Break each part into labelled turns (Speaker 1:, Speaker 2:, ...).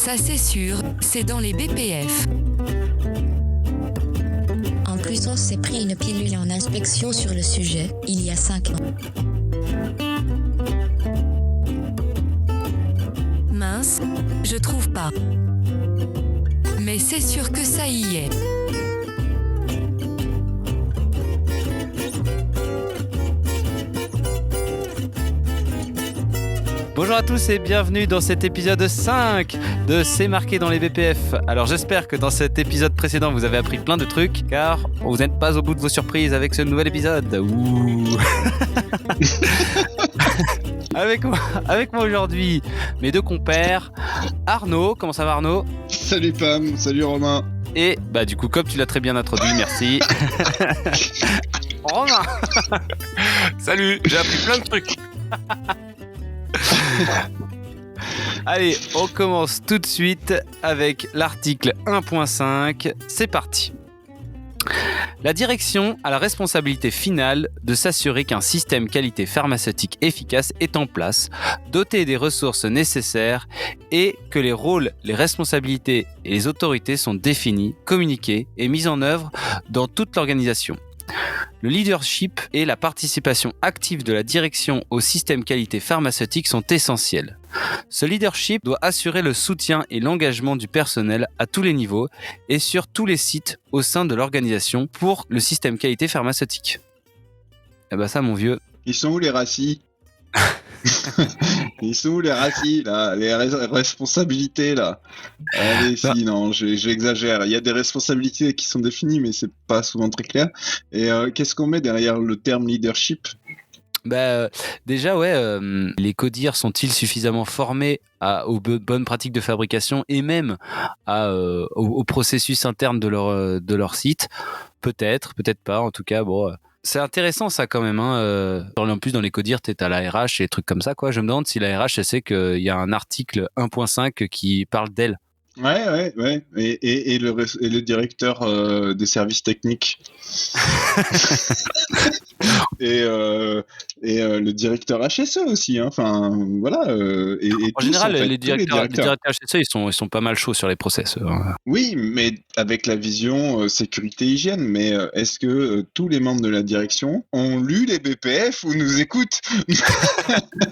Speaker 1: Ça c'est sûr, c'est dans les BPF.
Speaker 2: En plus, on s'est pris une pilule en inspection sur le sujet, il y a 5 ans.
Speaker 1: Mince, je trouve pas. Mais c'est sûr que ça y est.
Speaker 3: Bonjour à tous et bienvenue dans cet épisode 5 de C'est marqué dans les BPF. Alors j'espère que dans cet épisode précédent vous avez appris plein de trucs car vous n'êtes pas au bout de vos surprises avec ce nouvel épisode. Ouh. Avec moi aujourd'hui mes deux compères, Arnaud. Comment ça va Arnaud ?
Speaker 4: Salut Pam, salut Romain.
Speaker 3: Et du coup comme tu l'as très bien introduit, merci. Romain. Salut, j'ai appris plein de trucs. Allez, on commence tout de suite avec l'article 1.5. C'est parti. La direction a la responsabilité finale de s'assurer qu'un système qualité pharmaceutique efficace est en place, doté des ressources nécessaires et que les rôles, les responsabilités et les autorités sont définis, communiqués et mis en œuvre dans toute l'organisation. Le leadership et la participation active de la direction au système qualité pharmaceutique sont essentiels. Ce leadership doit assurer le soutien et l'engagement du personnel à tous les niveaux et sur tous les sites au sein de l'organisation pour le système qualité pharmaceutique. Eh ben ça mon vieux.
Speaker 4: Ils sont où les racis? Ils sont où les racis là? Les responsabilités là? Allez, si, non, j'exagère. Il y a des responsabilités qui sont définies, mais c'est pas souvent très clair. Et qu'est-ce qu'on met derrière le terme leadership?
Speaker 3: Déjà, les codir sont-ils suffisamment formés aux bonnes pratiques de fabrication et même au processus interne de leur site? Peut-être pas. En tout cas, c'est intéressant ça quand même. En plus, dans les codir, t'as la RH et des trucs comme ça, quoi. Je me demande si la RH, elle sait qu'il y a un article 1.5 qui parle d'elle.
Speaker 4: Ouais. Et le directeur des services techniques. et le directeur HSE aussi. Hein. Enfin, voilà.
Speaker 3: En général, les directeurs HSE, ils sont pas mal chauds sur les process.
Speaker 4: Oui, mais avec la vision sécurité-hygiène. Mais est-ce que tous les membres de la direction ont lu les BPF ou nous écoutent?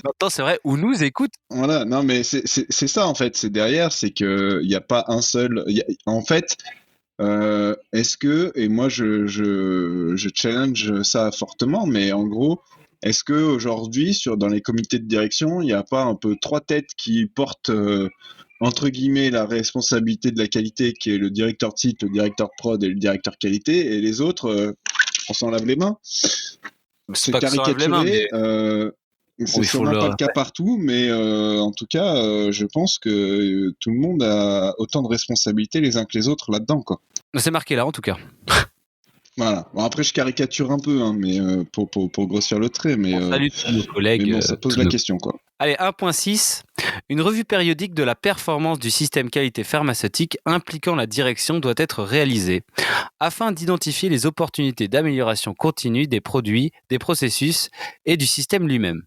Speaker 3: Maintenant, c'est vrai, ou nous écoutent.
Speaker 4: Voilà, non, mais c'est ça en fait. C'est derrière, c'est que il n'y a pas un seul. En fait, est-ce que, et moi je challenge ça fortement, mais en gros, est-ce que aujourd'hui dans les comités de direction, il n'y a pas un peu trois têtes qui portent entre guillemets la responsabilité de la qualité, qui est le directeur de site, le directeur de prod et le directeur qualité, et les autres, on s'en lave les mains. C'est
Speaker 3: pas
Speaker 4: caricaturé. C'est sûrement pas le cas partout, mais en tout cas, je pense que tout le monde a autant de responsabilités les uns que les autres là-dedans, quoi.
Speaker 3: C'est marqué là, en tout cas.
Speaker 4: Voilà. Bon, après, je caricature un peu, hein, mais pour grossir le trait, mais
Speaker 3: salut tous nos collègues.
Speaker 4: Mais bon, ça pose la question, quoi.
Speaker 3: Allez, 1.6. Une revue périodique de la performance du système qualité pharmaceutique impliquant la direction doit être réalisée afin d'identifier les opportunités d'amélioration continue des produits, des processus et du système lui-même.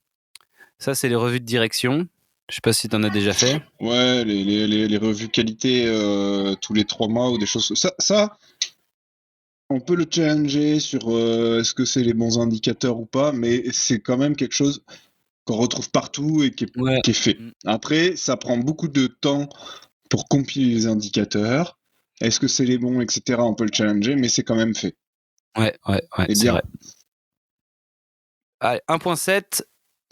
Speaker 3: Ça, c'est les revues de direction. Je sais pas si tu en as déjà fait.
Speaker 4: Ouais, les revues qualité tous les 3 mois ou des choses. Ça, on peut le challenger sur est-ce que c'est les bons indicateurs ou pas, mais c'est quand même quelque chose qu'on retrouve partout et qui est fait. Après, ça prend beaucoup de temps pour compiler les indicateurs. Est-ce que c'est les bons, etc. On peut le challenger, mais c'est quand même fait.
Speaker 3: Ouais, c'est vrai. Allez, 1.7.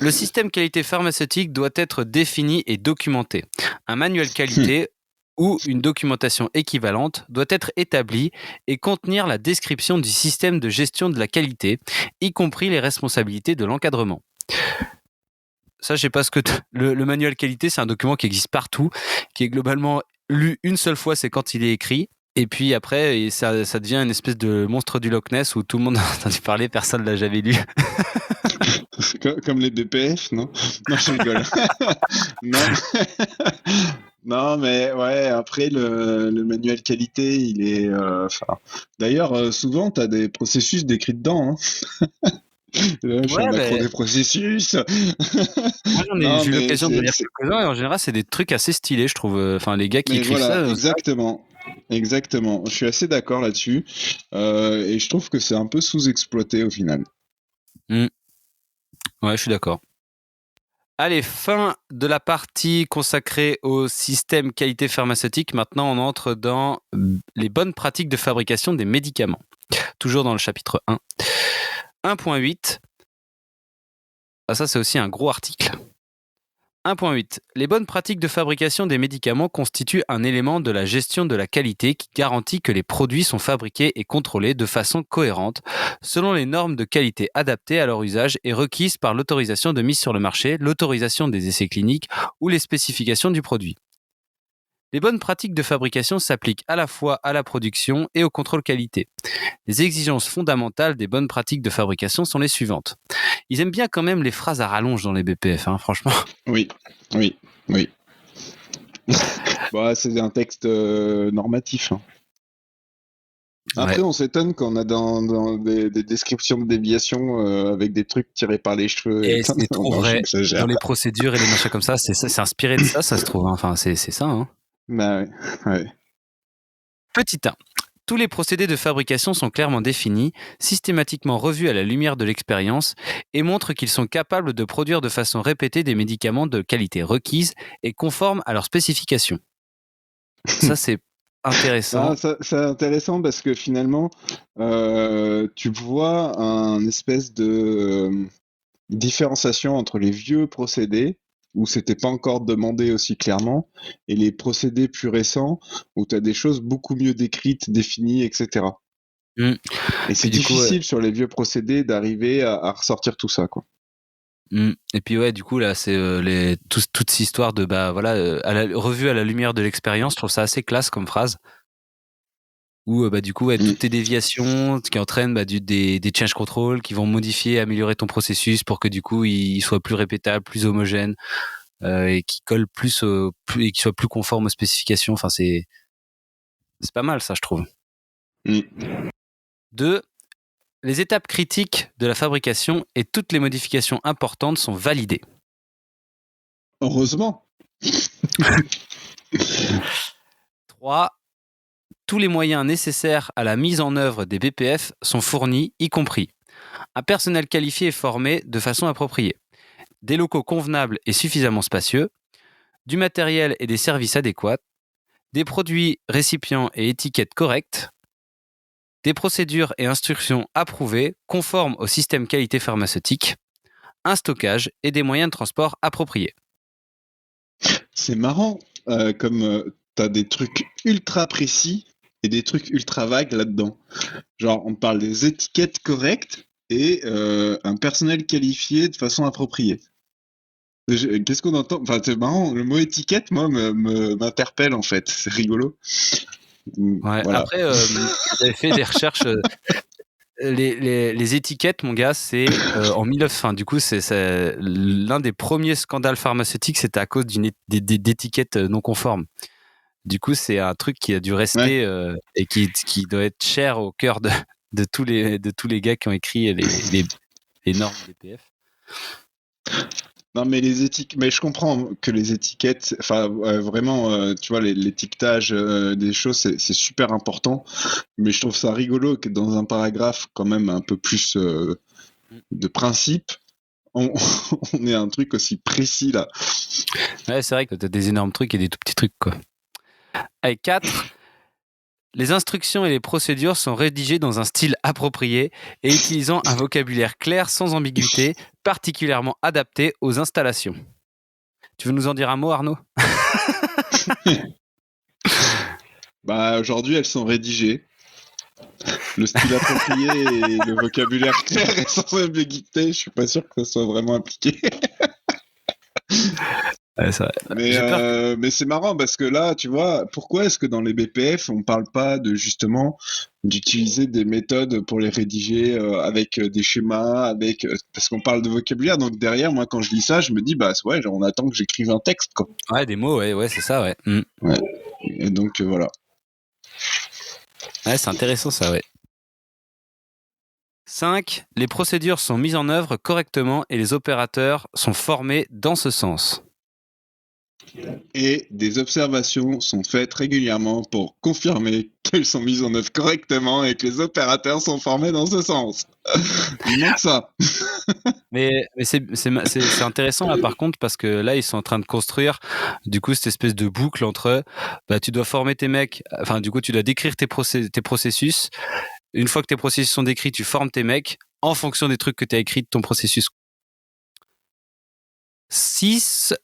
Speaker 3: Le système qualité pharmaceutique doit être défini et documenté. Un manuel qualité ou une documentation équivalente doit être établi et contenir la description du système de gestion de la qualité, y compris les responsabilités de l'encadrement. Ça, je sais pas ce que le manuel qualité, c'est un document qui existe partout, qui est globalement lu une seule fois, c'est quand il est écrit. Et puis après, ça devient une espèce de monstre du Loch Ness où tout le monde a entendu parler, personne ne l'a jamais lu.
Speaker 4: Comme les BPF, non? Non, je rigole. Non, mais ouais, après, le manuel qualité, il est... D'ailleurs, souvent, tu as des processus décrits dedans. Hein. Là, je suis
Speaker 3: Ouais,
Speaker 4: un accro
Speaker 3: mais
Speaker 4: des processus.
Speaker 3: moi
Speaker 4: Non,
Speaker 3: j'ai eu
Speaker 4: mais
Speaker 3: l'occasion de lire quelques-uns et en général c'est des trucs assez stylés, je trouve. Enfin, les gars qui
Speaker 4: mais
Speaker 3: écrivent ça,
Speaker 4: voilà, exactement. Exactement. Je suis assez d'accord là-dessus. Et je trouve que c'est un peu sous-exploité au final.
Speaker 3: ouais, je suis d'accord. Allez, fin de la partie consacrée au système qualité pharmaceutique. Maintenant, on entre dans les bonnes pratiques de fabrication des médicaments. Toujours dans le chapitre 1. 1.8. Ah, ça, c'est aussi un gros article. 1.8. Les bonnes pratiques de fabrication des médicaments constituent un élément de la gestion de la qualité qui garantit que les produits sont fabriqués et contrôlés de façon cohérente, selon les normes de qualité adaptées à leur usage et requises par l'autorisation de mise sur le marché, l'autorisation des essais cliniques ou les spécifications du produit. Les bonnes pratiques de fabrication s'appliquent à la fois à la production et au contrôle qualité. Les exigences fondamentales des bonnes pratiques de fabrication sont les suivantes. Ils aiment bien quand même les phrases à rallonge dans les BPF, franchement.
Speaker 4: Oui, oui, oui. Bah, c'est un texte normatif. Hein. Après,
Speaker 3: Ouais.
Speaker 4: on s'étonne qu'on a dans des descriptions de déviation avec des trucs tirés par les cheveux.
Speaker 3: Et c'est trop
Speaker 4: Non,
Speaker 3: vrai.
Speaker 4: j'exagère.
Speaker 3: Dans les procédures et les machins comme ça, c'est inspiré de ça, ça se trouve. Enfin, c'est ça.
Speaker 4: Bah ouais, ouais.
Speaker 3: Petit 1. Tous les procédés de fabrication sont clairement définis, systématiquement revus à la lumière de l'expérience et montrent qu'ils sont capables de produire de façon répétée des médicaments de qualité requise et conformes à leurs spécifications. Ça, c'est intéressant.
Speaker 4: Ah, ça, c'est intéressant parce que finalement, tu vois un espèce de différenciation entre les vieux procédés où c'était pas encore demandé aussi clairement et les procédés plus récents où tu as des choses beaucoup mieux décrites, définies, etc.
Speaker 3: Mm.
Speaker 4: Et c'est
Speaker 3: du coup,
Speaker 4: difficile sur les vieux procédés d'arriver à ressortir tout ça, quoi.
Speaker 3: Et puis ouais, du coup là, c'est toute cette histoire de revue à la lumière de l'expérience. Je trouve ça assez classe comme phrase. Où du coup, toutes tes déviations qui entraînent des change control qui vont modifier, améliorer ton processus pour que du coup il soit plus répétable, plus homogène et qui colle et qui soit plus conforme aux spécifications. Enfin, c'est pas mal ça, je trouve. 2. Les étapes critiques de la fabrication et toutes les modifications importantes sont validées.
Speaker 4: Heureusement.
Speaker 3: 3. Tous les moyens nécessaires à la mise en œuvre des BPF sont fournis, y compris un personnel qualifié et formé de façon appropriée, des locaux convenables et suffisamment spacieux, du matériel et des services adéquats, des produits, récipients et étiquettes correctes, des procédures et instructions approuvées conformes au système qualité pharmaceutique, un stockage et des moyens de transport appropriés.
Speaker 4: C'est marrant, comme t'as des trucs ultra précis et des trucs ultra vagues là-dedans. Genre, on parle des étiquettes correctes et un personnel qualifié de façon appropriée. Qu'est-ce qu'on entend? Enfin, c'est marrant, le mot étiquette, moi, m'interpelle en fait. C'est rigolo.
Speaker 3: Ouais,
Speaker 4: Voilà.
Speaker 3: après, j'avais fait des recherches. Les étiquettes, mon gars, c'est en 1900. Du coup, c'est l'un des premiers scandales pharmaceutiques, c'était à cause d'étiquettes non conformes. Du coup, c'est un truc qui a dû rester et qui doit être cher au cœur de tous les gars qui ont écrit les normes BPF.
Speaker 4: Non, mais mais je comprends que les étiquettes, enfin, vraiment, tu vois, l'étiquetage des choses, c'est super important. Mais je trouve ça rigolo que dans un paragraphe, quand même, un peu plus de principe, on ait un truc aussi précis là.
Speaker 3: Ouais, c'est vrai que t'as des énormes trucs et des tout petits trucs, quoi. Allez, 4. Les instructions et les procédures sont rédigées dans un style approprié et utilisant un vocabulaire clair sans ambiguïté, particulièrement adapté aux installations. Tu veux nous en dire un mot, Arnaud?
Speaker 4: Bah, aujourd'hui, elles sont rédigées. Le style approprié et le vocabulaire clair et sans ambiguïté, je suis pas sûr que ça soit vraiment appliqué.
Speaker 3: Ouais, c'est vrai.
Speaker 4: Mais c'est marrant parce que là, tu vois, pourquoi est-ce que dans les BPF, on parle pas de justement d'utiliser des méthodes pour les rédiger avec des schémas, parce qu'on parle de vocabulaire. Donc derrière, moi, quand je lis ça, je me dis, bah ouais, genre, on attend que j'écrive un texte, quoi.
Speaker 3: Ouais, des mots, ouais, c'est ça, ouais.
Speaker 4: Ouais. Et donc voilà.
Speaker 3: Ouais, c'est intéressant ça, ouais. 5. Les procédures sont mises en œuvre correctement et les opérateurs sont formés dans ce sens.
Speaker 4: Et des observations sont faites régulièrement pour confirmer qu'elles sont mises en œuvre correctement et que les opérateurs sont formés dans ce sens. Il manque ça.
Speaker 3: Mais c'est intéressant là par contre parce que là ils sont en train de construire du coup cette espèce de boucle entre tu dois former tes mecs, enfin du coup tu dois décrire tes processus. Une fois que tes processus sont décrits, tu formes tes mecs en fonction des trucs que tu as écrits de ton processus. 6.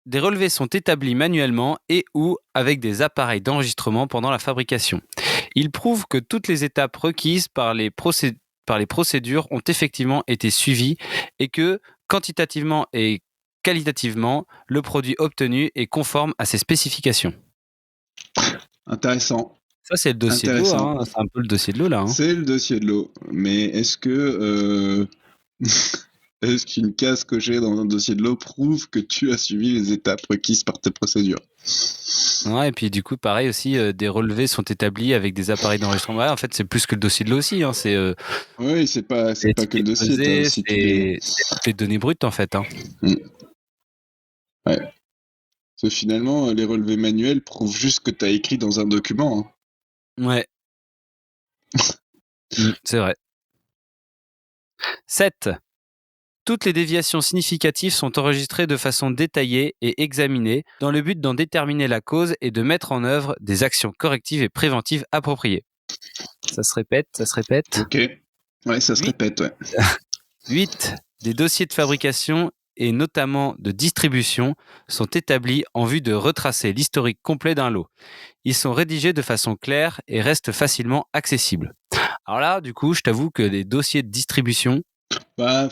Speaker 3: Des relevés sont établis manuellement et ou avec des appareils d'enregistrement pendant la fabrication. Il prouve que toutes les étapes requises par les procédures ont effectivement été suivies et que, quantitativement et qualitativement, le produit obtenu est conforme à ses spécifications.
Speaker 4: Intéressant.
Speaker 3: Ça, c'est le dossier de l'eau. Hein. C'est un peu le dossier de l'eau, là. Hein.
Speaker 4: C'est le dossier de l'eau. Mais est-ce que... Est-ce qu'une case cochée dans un dossier de l'eau prouve que tu as suivi les étapes requises par tes procédures?
Speaker 3: Ouais, et puis du coup, pareil aussi, des relevés sont établis avec des appareils d'enregistrement. Ouais, en fait, c'est plus que le dossier de l'eau aussi. Hein.
Speaker 4: Oui, c'est pas que le dossier.
Speaker 3: C'est toutes les données brutes, en fait. Hein.
Speaker 4: Ouais. Parce que finalement, les relevés manuels prouvent juste que tu as écrit dans un document. Hein.
Speaker 3: Ouais. C'est vrai. 7. Toutes les déviations significatives sont enregistrées de façon détaillée et examinées dans le but d'en déterminer la cause et de mettre en œuvre des actions correctives et préventives appropriées. Ça se répète.
Speaker 4: Ok. Ouais, ça se répète, ouais.
Speaker 3: 8. Des dossiers de fabrication et notamment de distribution sont établis en vue de retracer l'historique complet d'un lot. Ils sont rédigés de façon claire et restent facilement accessibles. Alors là, du coup, je t'avoue que les dossiers de distribution,
Speaker 4: moi,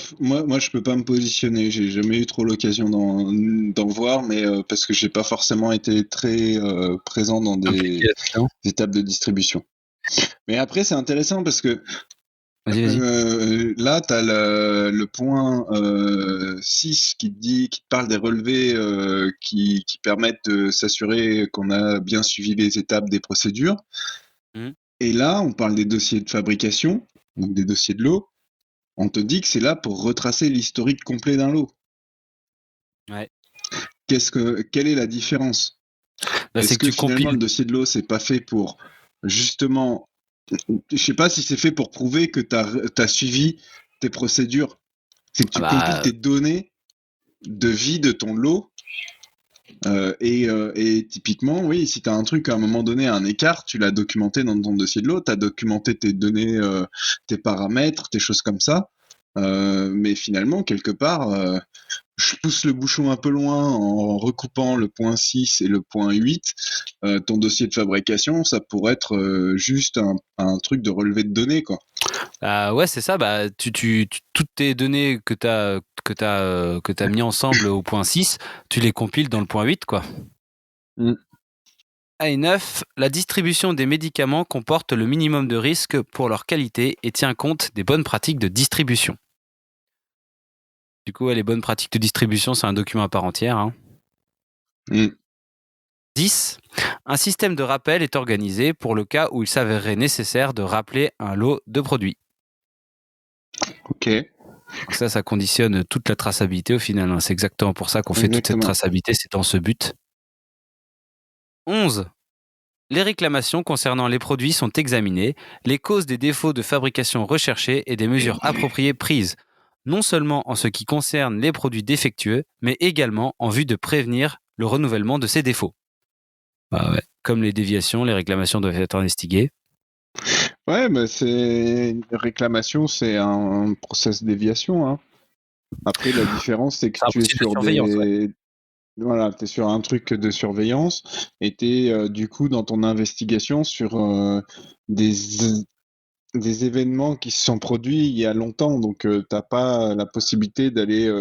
Speaker 4: je peux pas me positionner. J'ai jamais eu trop l'occasion d'en voir, mais parce que j'ai pas forcément été très présent dans des étapes de distribution. Mais après, c'est intéressant parce que là, tu as le point 6 qui te parle des relevés qui permettent de s'assurer qu'on a bien suivi les étapes des procédures. Et là, on parle des dossiers de fabrication, donc des dossiers de lot. On te dit que c'est là pour retracer l'historique complet d'un lot.
Speaker 3: Ouais.
Speaker 4: Quelle est la différence? Est-ce que finalement le dossier de lot c'est pas fait pour justement, je sais pas si c'est fait pour prouver que t'as suivi tes procédures, c'est que tu compiles tes données de vie de ton lot. Et typiquement, oui, si tu as un truc à un moment donné, un écart, tu l'as documenté dans ton dossier de lot, tu as documenté tes données, tes paramètres, tes choses comme ça. Mais finalement, quelque part, je pousse le bouchon un peu loin en recoupant le point 6 et le point 8. Ton dossier de fabrication, ça pourrait être juste un truc de relevé de données, quoi.
Speaker 3: Ouais, c'est ça. Toutes tes données que t'as mis ensemble au point 6, tu les compiles dans le point 8, quoi. Et 9. La distribution des médicaments comporte le minimum de risques pour leur qualité et tient compte des bonnes pratiques de distribution. Du coup, les bonnes pratiques de distribution, c'est un document à part entière. Hein. 10. Un système de rappel est organisé pour le cas où il s'avérerait nécessaire de rappeler un lot de produits.
Speaker 4: Ok.
Speaker 3: Donc ça conditionne toute la traçabilité au final. Hein. C'est exactement pour ça qu'on fait toute cette traçabilité, c'est dans ce but. 11. Les réclamations concernant les produits sont examinées, les causes des défauts de fabrication recherchées et des mesures appropriées prises, non seulement en ce qui concerne les produits défectueux, mais également en vue de prévenir le renouvellement de ces défauts. Comme les déviations, les réclamations doivent être investiguées.
Speaker 4: Ouais, mais une réclamation, c'est un process déviation. Hein. Après, la différence, c'est que tu es sur Voilà, tu es sur un truc de surveillance et tu es du coup dans ton investigation sur des événements qui se sont produits il y a longtemps. Donc, tu n'as pas la possibilité d'aller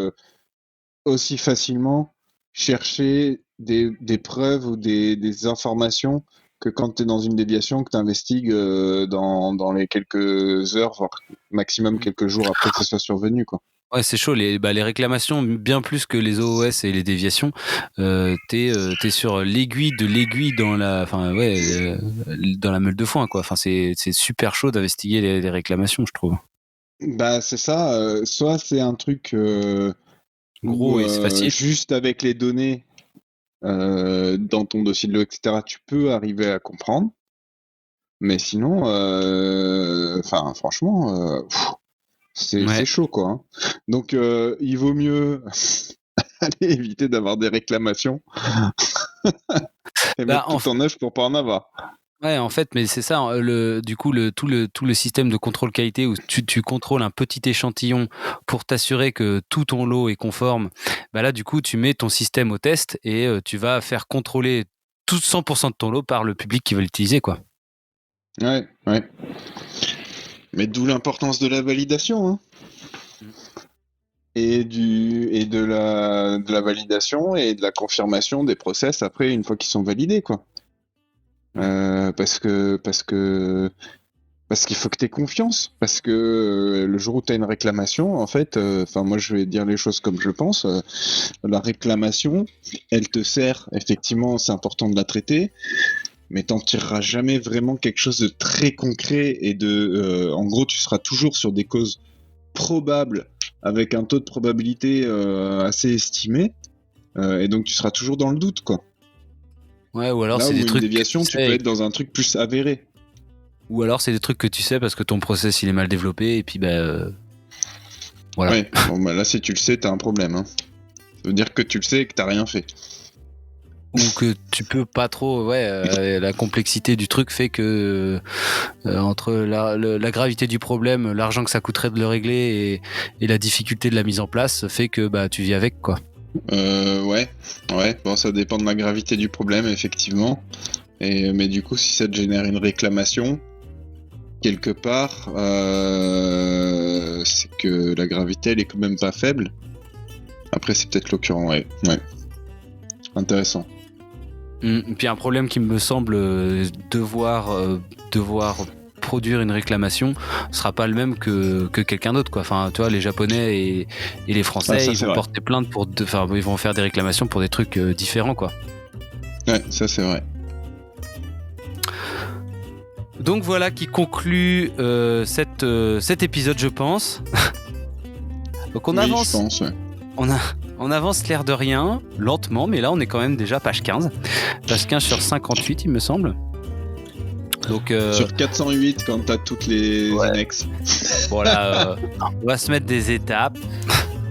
Speaker 4: aussi facilement chercher des preuves ou des informations que quand tu es dans une déviation que tu investigues dans les quelques heures, voire maximum quelques jours après que ce soit survenu, quoi.
Speaker 3: Ouais, c'est chaud. Les réclamations, bien plus que les OOS et les déviations, t'es sur l'aiguille de l'aiguille dans dans la meule de foin, quoi. Enfin, c'est super chaud d'investiguer les réclamations, je trouve.
Speaker 4: Bah, c'est ça. Soit c'est un truc
Speaker 3: Gros
Speaker 4: où,
Speaker 3: et c'est facile.
Speaker 4: juste avec les données dans ton dossier de l'eau, etc., tu peux arriver à comprendre. Mais sinon, franchement, c'est chaud, quoi. Hein. Donc, il vaut mieux aller éviter d'avoir des réclamations et mettre tout en œuvre pour pas en avoir.
Speaker 3: Ouais, en fait, mais c'est ça. Tout le système de contrôle qualité où tu contrôles un petit échantillon pour t'assurer que tout ton lot est conforme. Bah là, du coup, tu mets ton système au test et tu vas faire contrôler tout 100% de ton lot par le public qui va l'utiliser, quoi.
Speaker 4: Ouais. Mais d'où l'importance de la validation, hein. Et de la validation et de la confirmation des process après une fois qu'ils sont validés, quoi. Parce qu'il faut que tu aies confiance, parce que le jour où tu as une réclamation, en fait, moi je vais dire les choses comme je pense, la réclamation, elle te sert, effectivement, c'est important de la traiter, mais t'en tireras jamais vraiment quelque chose de très concret et en gros, tu seras toujours sur des causes probables avec un taux de probabilité assez estimé, et donc tu seras toujours dans le doute, quoi.
Speaker 3: Ouais, ou alors
Speaker 4: là
Speaker 3: c'est
Speaker 4: où
Speaker 3: des
Speaker 4: une
Speaker 3: trucs.
Speaker 4: déviation, tu peux être dans un truc plus avéré.
Speaker 3: Ou alors c'est des trucs que tu sais parce que ton process il est mal développé et puis voilà.
Speaker 4: Ouais, là si tu le sais, t'as un problème. Hein. Ça veut dire que tu le sais et que t'as rien fait.
Speaker 3: Ou que tu peux pas trop, la complexité du truc fait que entre la gravité du problème, l'argent que ça coûterait de le régler et la difficulté de la mise en place fait que tu vis avec, quoi.
Speaker 4: Ouais, bon, ça dépend de la gravité du problème, effectivement. Mais du coup, si ça te génère une réclamation, quelque part, c'est que la gravité, elle est quand même pas faible. Après, c'est peut-être l'occurrence, ouais. Intéressant.
Speaker 3: Puis un problème qui me semble devoir produire une réclamation sera pas le même que quelqu'un d'autre, quoi. Enfin, tu vois, les Japonais et les Français, ils vont porter plainte ils vont faire des réclamations pour des trucs différents, quoi.
Speaker 4: Ouais, ça c'est vrai.
Speaker 3: Donc voilà qui conclut cet épisode, je pense. Donc on avance.
Speaker 4: Je pense, ouais.
Speaker 3: On avance l'air de rien, lentement, mais là on est quand même déjà page 15. Page 15 sur 58, il me semble. Donc,
Speaker 4: sur 408 quand t'as toutes les annexes.
Speaker 3: Voilà, on va se mettre des étapes,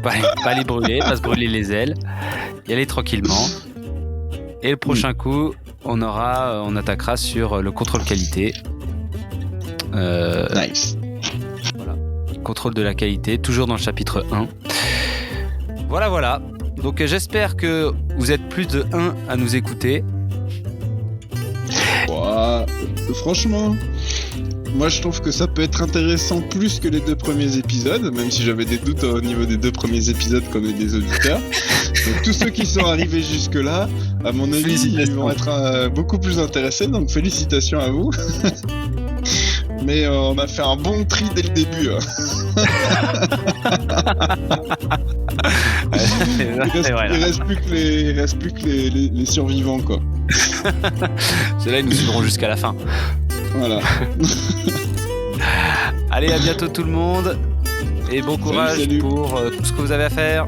Speaker 3: pas les brûler, pas se brûler les ailes, y aller tranquillement. Et le prochain coup, on attaquera sur le contrôle qualité.
Speaker 4: Nice.
Speaker 3: Voilà, contrôle de la qualité, toujours dans le chapitre 1. Voilà. Donc j'espère que vous êtes plus de 1 à nous écouter.
Speaker 4: Franchement, moi je trouve que ça peut être intéressant plus que les 2 premiers épisodes, même si j'avais des doutes au niveau des 2 premiers épisodes qu'on est des auditeurs. Donc tous ceux qui sont arrivés jusque-là, à mon avis, ils vont être beaucoup plus intéressés, donc félicitations à vous. Mais on a fait un bon tri dès le début. Il reste plus que les survivants, quoi.
Speaker 3: Ceux-là, ils nous suivront jusqu'à la fin.
Speaker 4: Voilà.
Speaker 3: Allez, à bientôt tout le monde. Et bon courage
Speaker 4: salut.
Speaker 3: pour tout ce que vous avez à faire.